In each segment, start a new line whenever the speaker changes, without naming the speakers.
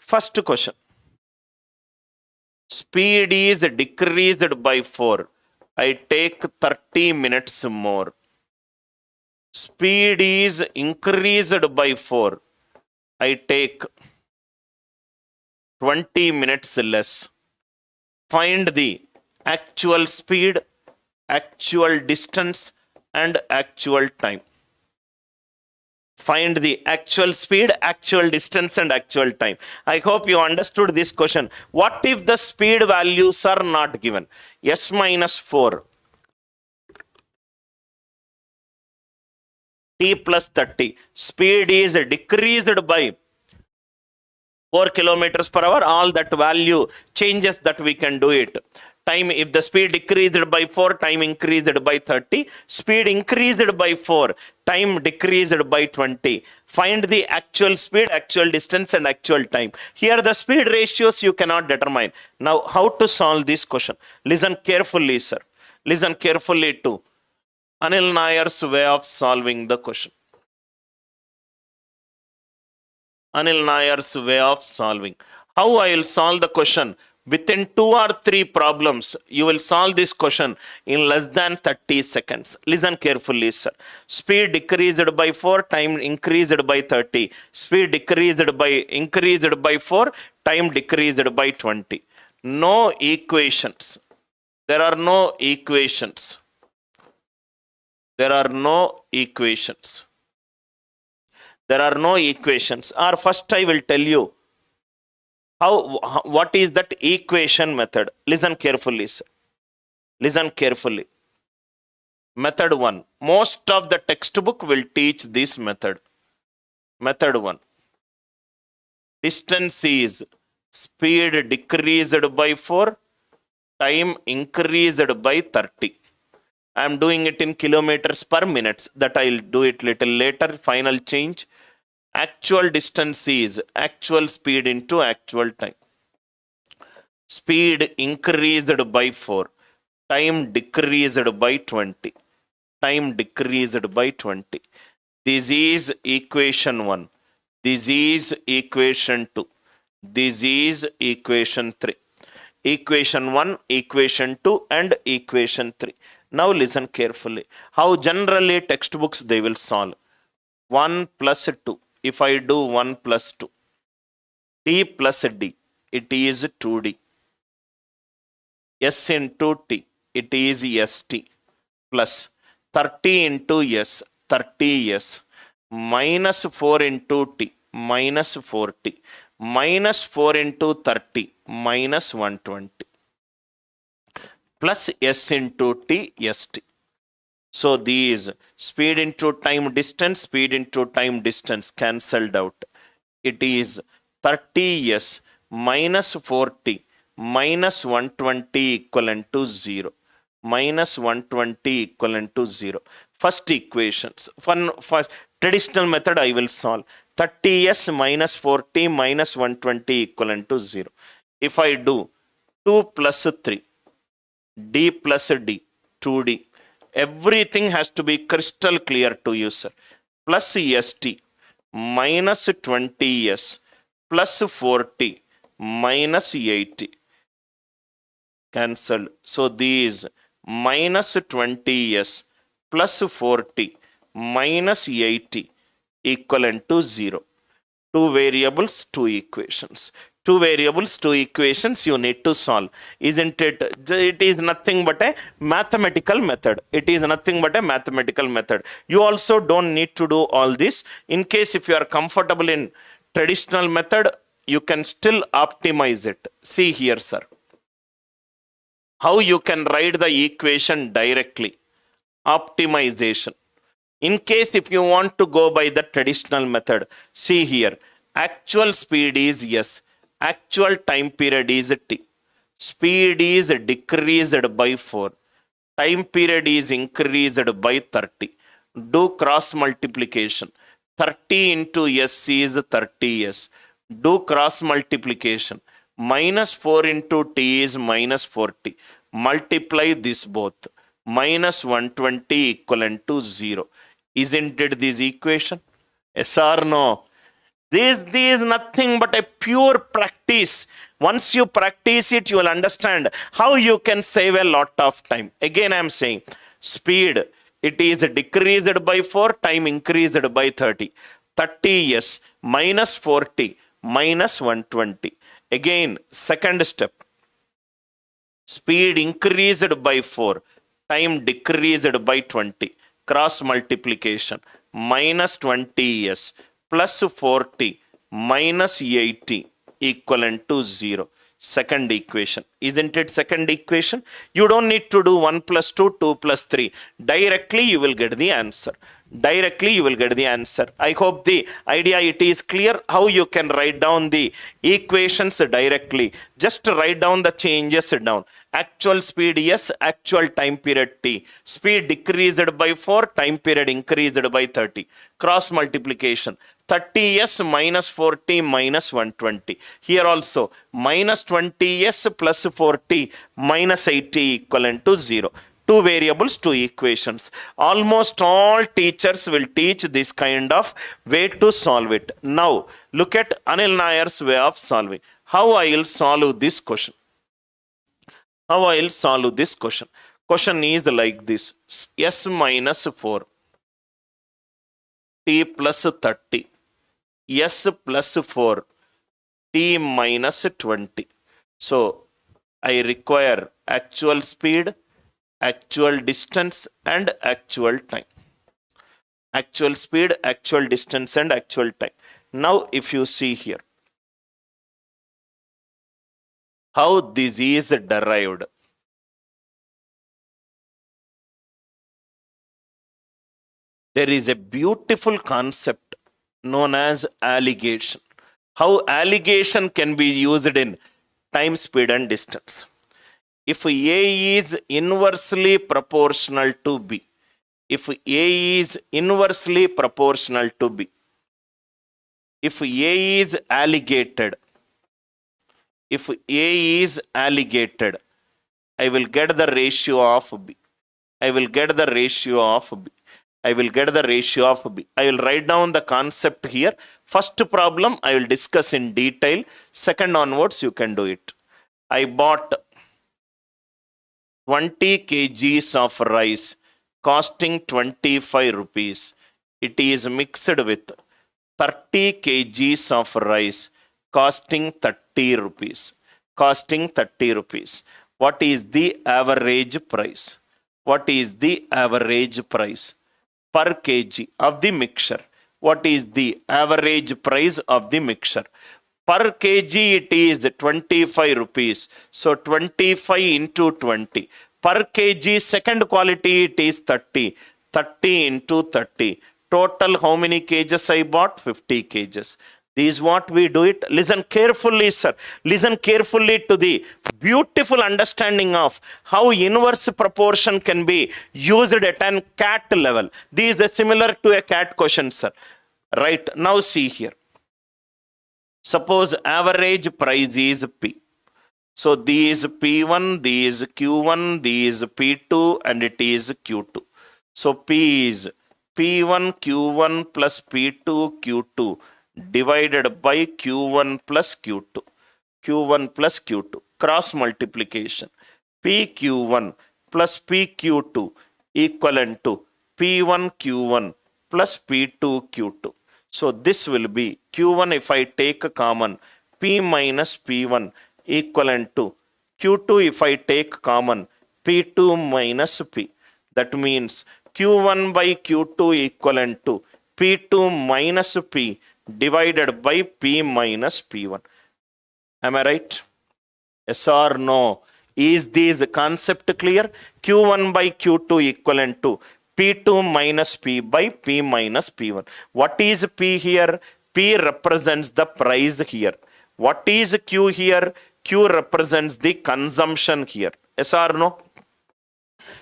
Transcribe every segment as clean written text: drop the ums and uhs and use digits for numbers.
First question. Speed is decreased by 4. I take 30 minutes more. Speed is increased by 4. I take 20 minutes less. Find the actual speed, actual distance, and actual time. Find the actual speed, actual distance, and actual time. I hope you understood this question. What if the speed values are not given? S minus 4, t plus 30. Speed is decreased by 4 kilometers per hour. All that value changes that we can do it. Time, if the speed decreased by 4, time increased by 30. Speed increased by 4, time decreased by 20. Find the actual speed, actual distance, and actual time. Here the speed ratios you cannot determine. Now how to solve this question? Listen carefully, sir. Listen carefully to Anil Nair's way of solving the question. Anil Nair's way of solving. How I will solve the question? Within 2 or 3 problems, you will solve this question in less than 30 seconds. Listen carefully, sir. Speed decreased by 4, time increased by 30. Speed increased by 4, time decreased by 20. No equations. There are no equations. There are no equations. There are no equations. Or first I will tell you what is that equation method. Listen carefully, sir. Listen carefully. Method 1. Most of the textbook will teach this method. Method 1. Distance is speed decreased by 4, time increased by 30. I am doing it in kilometers per minute. That I will do it little later. Final change. Actual distance is actual speed into actual time. Speed increased by 4. Time decreased by 20. Time decreased by 20. This is equation 1. This is equation 2. This is equation 3. Equation 1, equation 2, and equation 3. Now listen carefully. How generally textbooks they will solve. 1 plus 2. If I do 1 plus 2, d plus d, it is 2d. S into t, it is st, plus 30 into s, 30s, minus 4 into t, minus 4t, minus 4 into 30, minus 120, plus s into t, st. So these speed into time distance cancelled out. It is 30s minus 40 minus 120 equivalent to 0. Minus 120 equivalent to 0. First equations. For traditional method I will solve. 30s minus 40 minus 120 equivalent to 0. If I do 2 plus 3, d plus d, 2d. Everything has to be crystal clear to you, sir. Plus st minus 20s plus 40 minus 80. Cancelled. So these minus 20s plus 40 minus 80 equivalent to 0. 2 variables, 2 equations. 2 variables, 2 equations you need to solve. Isn't it? It is nothing but a mathematical method. It is nothing but a mathematical method. You also don't need to do all this. In case if you are comfortable in traditional method, you can still optimize it. See here, sir. How you can write the equation directly. Optimization. In case if you want to go by the traditional method, see here. Actual speed is s. Actual time period is t. Speed is decreased by 4. Time period is increased by 30. Do cross multiplication. 30 into s is 30s. Do cross multiplication. Minus 4 into t is minus 40. Multiply this both. Minus 120 equivalent to 0. Isn't it this equation? Yes or no? This is nothing but a pure practice. Once you practice it, you will understand how you can save a lot of time. Again, I am saying speed, it is decreased by 4, time increased by 30. 30 yes, minus 40, minus 120. Again, second step, speed increased by 4, time decreased by 20. Cross multiplication, minus 20s plus 40 minus 80 equivalent to 0. Second equation. Isn't it second equation? You don't need to do 1 plus 2, 2 plus 3. Directly you will get the answer. Directly you will get the answer. I hope the idea it is clear how you can write down the equations directly. Just write down the changes down. Actual speed yes, actual time period t. Speed decreased by 4, time period increased by 30. Cross multiplication, 30s minus 40 minus 120. Here also minus 20s plus 40 minus 80 equivalent to 0. Two variables, two equations. Almost all teachers will teach this kind of way to solve it. Now look at Anil Nair's way of solving. How I will solve this question? How I will solve this question? Question is like this. S minus 4, t plus 30, s plus 4, t minus 20. So I require actual speed, actual distance, and actual time. Actual speed, actual distance, and actual time. Now if you see here, how this is derived. There is a beautiful concept known as alligation. How alligation can be used in time, speed, and distance. If A is inversely proportional to B, if A is inversely proportional to B, if A is alligated, if A is alligated, I will get the ratio of B. I will get the ratio of B. I will get the ratio of B. I will write down the concept here. First problem I will discuss in detail. Second onwards you can do it. I bought 20 kgs of rice costing 25 rupees. It is mixed with 30 kgs of rice costing 30 rupees. Costing 30 rupees. What is the average price? What is the average price per kg of the mixture? What is the average price of the mixture? Per kg it is 25 rupees. So 25 into 20. Per kg second quality it is 30. 30 into 30. Total how many kgs I bought? 50 kgs. This is what we do it. Listen carefully, sir. Listen carefully to the beautiful understanding of how inverse proportion can be used at an CAT level. This is similar to a CAT question, sir. Right, now see here. Suppose average price is P. So these P1, these Q1, these P2, and it is Q2. So P is P1 Q1 plus P2 Q2 divided by Q1 plus Q2. Q1 plus Q2. Cross multiplication. PQ1 plus PQ2 equivalent to P1 Q1 plus P2 Q2. So this will be Q1 if I take a common, P minus P1 equivalent to Q2 if I take common, P2 minus P. That means Q1 by Q2 equivalent to P2 minus P divided by P minus P1. Am I right? Yes or no? Is this concept clear? Q1 by Q2 equivalent to P2 minus P by P minus P1. What is P here? P represents the price here. What is Q here? Q represents the consumption here. Yes or no?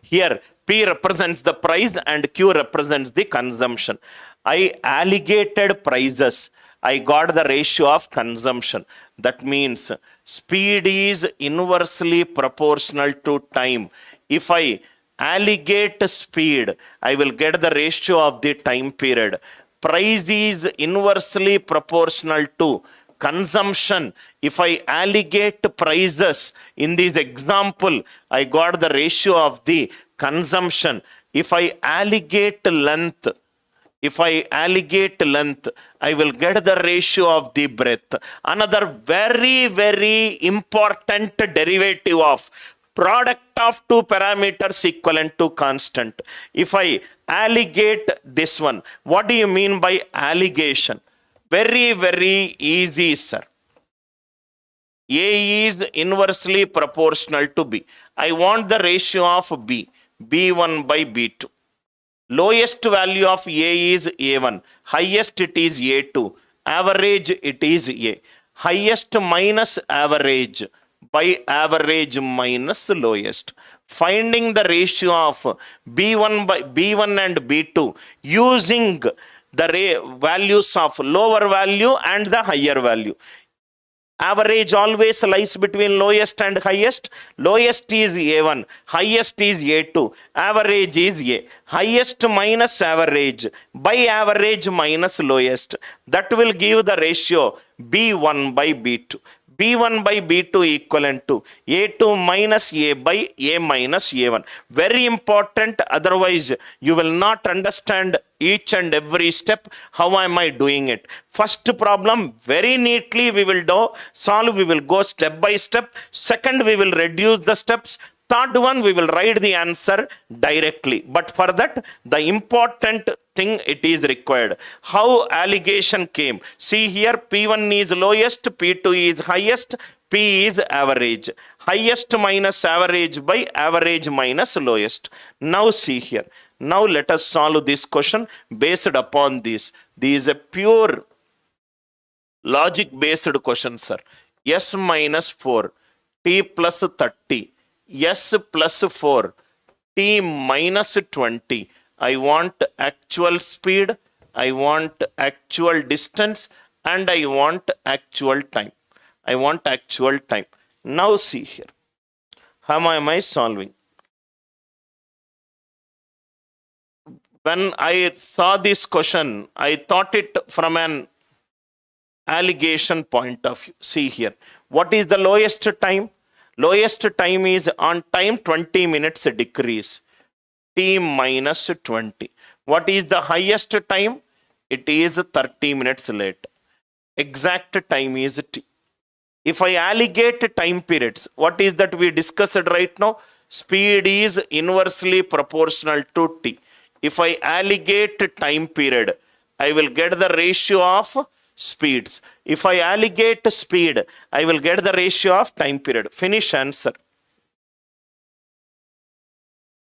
Here P represents the price and Q represents the consumption. I allocated prices. I got the ratio of consumption. That means speed is inversely proportional to time. If I allocate speed, I will get the ratio of the time period. price is inversely proportional to consumption. If I allocate prices in this example, I got the ratio of the consumption. If I allocate length, I will get the ratio of the breadth. Another very, very important derivative of product of two parameters equivalent to constant. If I alligate this one, what do you mean by alligation? Very, very easy, sir. A is inversely proportional to B. I want the ratio of B, B1 by B2. Lowest value of A is A1, highest it is A2, average it is A. Highest minus average by average minus lowest. Finding the ratio of B1 and B2 using the values of lower value and the higher value. Average always lies between lowest and highest. Lowest is A1, highest is A2, average is A. Highest minus average by average minus lowest. That will give the ratio B1 by B2. B1 by B2 equivalent to A2 minus A by A minus A1. Very important, otherwise you will not understand each and every step. How am I doing it? First problem, very neatly we will solve, we will go step by step. Second, we will reduce the steps. Third one, we will write the answer directly. But for that, the important thing it is required. How allegation came? See here, P1 is lowest, P2 is highest, P is average. Highest minus average by average minus lowest. Now see here. Now let us solve this question based upon this. This is a pure logic based question, sir. S minus 4, T plus 30. S plus 4, T minus 20. I want actual speed, I want actual distance, and I want actual time. Now see here. How am I solving? When I saw this question, I thought it from an allegation point of view. See here. What is the lowest time? Lowest time is on time 20 minutes decrease. T minus 20. What is the highest time? It is 30 minutes late. Exact time is T. If I alligate time periods, what is that we discussed right now? Speed is inversely proportional to T. If I alligate time period, I will get the ratio of speeds. If I alligate speed, I will get the ratio of time period. Finish answer.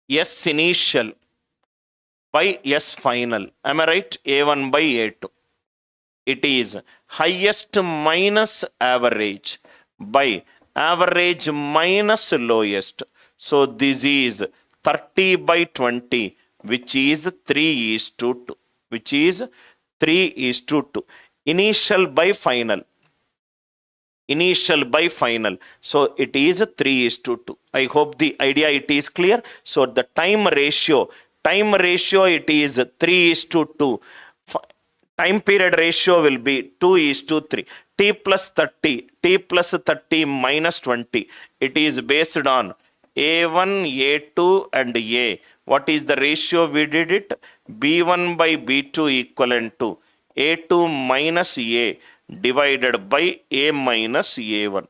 S initial by S final. Am I right? A1 by A2. It is highest minus average by average minus lowest. So this is 30 by 20, which is 3:2. Which is 3:2. Initial by final. So it is 3:2. I hope the idea it is clear. So the time ratio it is 3:2. Time period ratio will be 2:3. T plus 30 minus 20. It is based on A1, A2 and A. What is the ratio we did it? B1 by B2 equivalent to A2 minus A divided by A minus A1.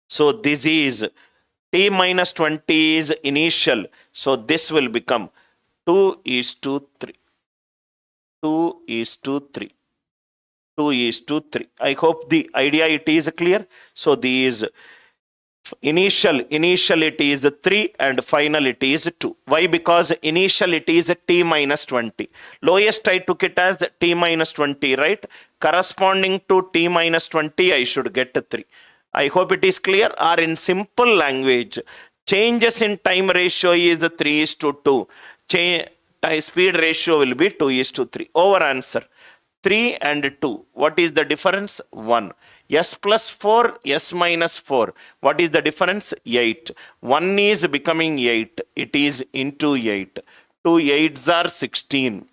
So this is T minus 20 is initial. So this will become 2:3. 2:3. I hope the idea it is clear. So these initial it is 3 and final it is 2. Why? Because initial it is T minus 20. Lowest I took it as T minus 20, right? Corresponding to T minus 20, I should get 3. I hope it is clear. Or in simple language, changes in time ratio is 3:2. Speed ratio will be 2:3. Over answer. 3 and 2. What is the difference? 1. S plus 4, S minus 4. What is the difference? 8. 1 is becoming 8. It is into 8. 2 8s are 16.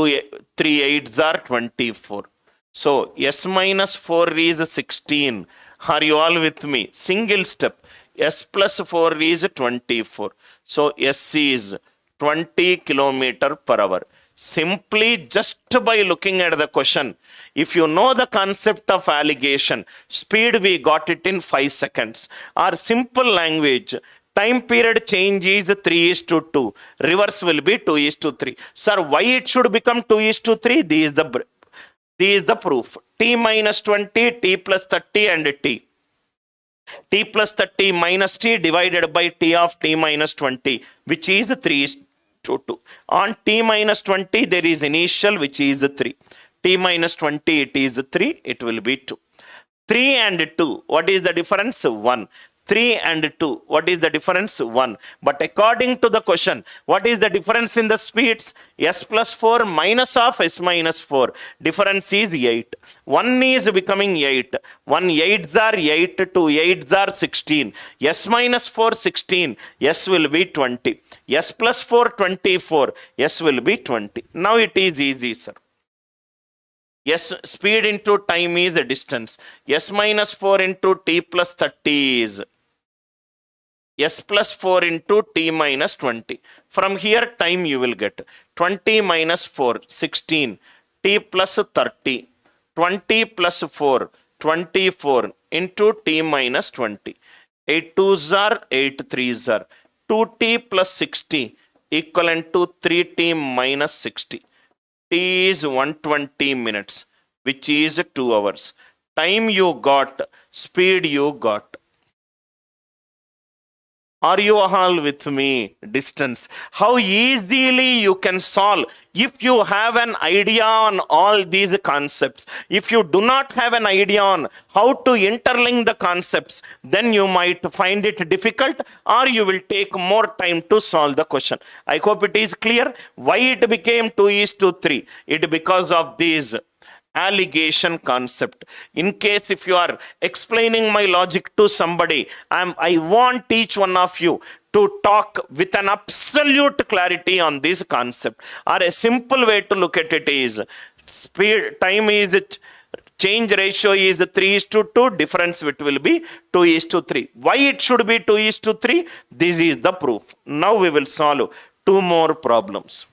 3 8s are 24. So s minus 4 is 16. Are you all with me? Single step. S plus 4 is 24. So s is 20 kilometer per hour. Simply just by looking at the question, if you know the concept of alligation, speed we got it in 5 seconds. Or simple language, time period change is 3 is to 2. Reverse will be 2 is to 3. Sir, why it should become 2 is to 3? This is the proof. T minus 20, T plus 30 and T. T plus 30 minus T divided by T of T minus 20, which is 3 is to 2. On T minus 20, there is initial, which is 3. T minus 20, it is 3, it will be 2. 3 and 2, what is the difference? 1. 3 and 2, what is the difference? 1. But according to the question, what is the difference in the speeds? S plus 4 minus of S minus 4. Difference is 8. 1 is becoming 8. 1 8s are 8, 2 8s are 16. S minus 4 16. S will be 20. S plus 4 24. S will be 20. Now it is easy, sir. S speed into time is the distance. S minus 4 into T plus 30 is S plus 4 into T minus 20. From here, time you will get 20 minus 4, 16. T plus 30. 20 plus 4, 24 into T minus 20. 8 2s are 8 3s are 2T plus 60 equivalent to 3T minus 60. T is 120 minutes, which is 2 hours. Time you got, speed you got. Are you all with me? Distance. How easily you can solve if you have an idea on all these concepts. If you do not have an idea on how to interlink the concepts, then you might find it difficult or you will take more time to solve the question. I hope it is clear. Why it became 2 is to 3? It because of these allegation concept. In case if you are explaining my logic to somebody, I want each one of you to talk with an absolute clarity on this concept. Or a simple way to look at it is, speed time is change ratio is 3 is to 2, difference it will be 2 is to 3. Why it should be 2 is to 3? This is the proof. Now we will solve 2 more problems.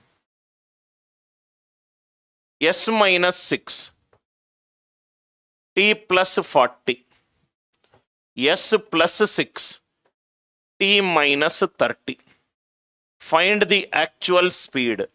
S minus 6, T plus 40, S plus 6, T minus 30. Find the actual speed,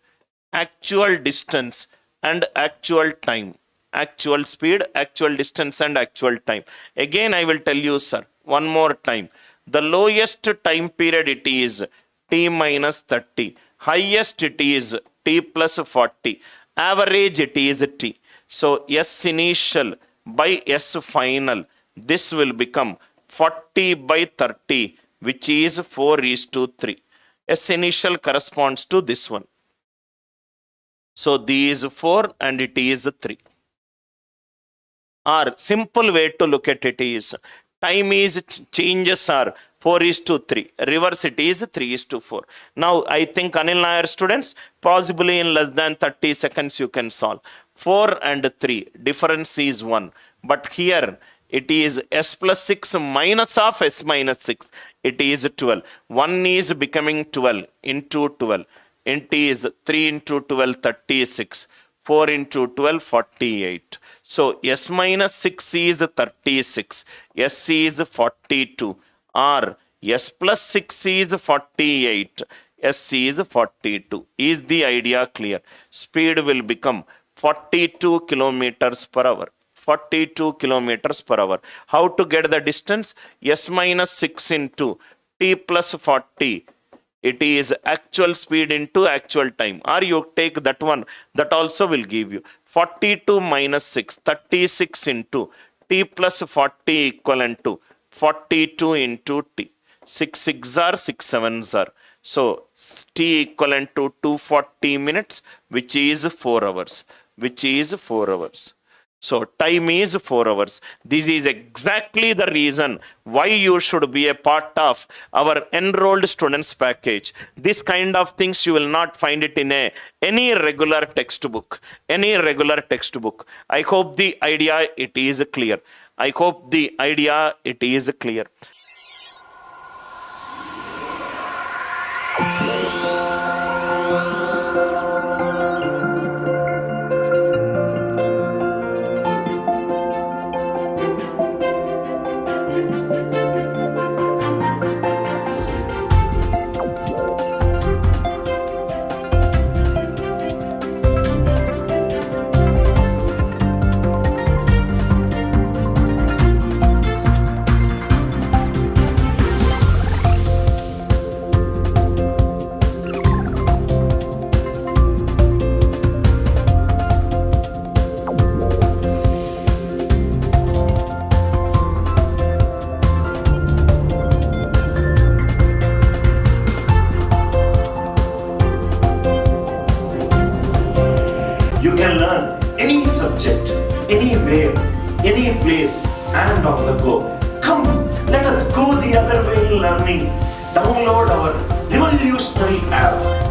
actual distance and actual time. Actual speed, actual distance and actual time. Again I will tell you, sir, one more time. The lowest time period it is T minus 30. Highest it is T plus 40. Average it is T. So S initial by S final, this will become 40 by 30, which is 4 is to 3. S initial corresponds to this one. So these 4 and it is 3. Or simple way to look at it is, time is changes are 4 is to 3. Reverse it is 3 is to 4. Now I think Anil Nair students, possibly in less than 30 seconds you can solve. 4 and 3, difference is 1. But here it is S plus 6 minus of S minus 6. It is 12. 1 is becoming 12 into 12. Int is 3 into 12, 36. 4 into 12, 48. So S minus 6 is 36. S is 42. Or S plus 6 is 48. S is 42. Is the idea clear? Speed will become 42 kilometers per hour. 42 kilometers per hour. How to get the distance? S minus 6 into T plus 40. It is actual speed into actual time. Or you take that one, that also will give you 42 minus 6, 36 into T plus 40 equivalent to 42 into T. 6 6 are 6 7s are. So T equivalent to 240 minutes, which is 4 hours. Which is 4 hours. So time is 4 hours. This is exactly the reason why you should be a part of our enrolled students package. This kind of things you will not find it in any regular textbook. Any regular textbook. I hope the idea it is clear. I hope the idea it is clear. You can learn any subject, anywhere, any place, and on the go. Come, let us go the other way in learning. Download our revolutionary app.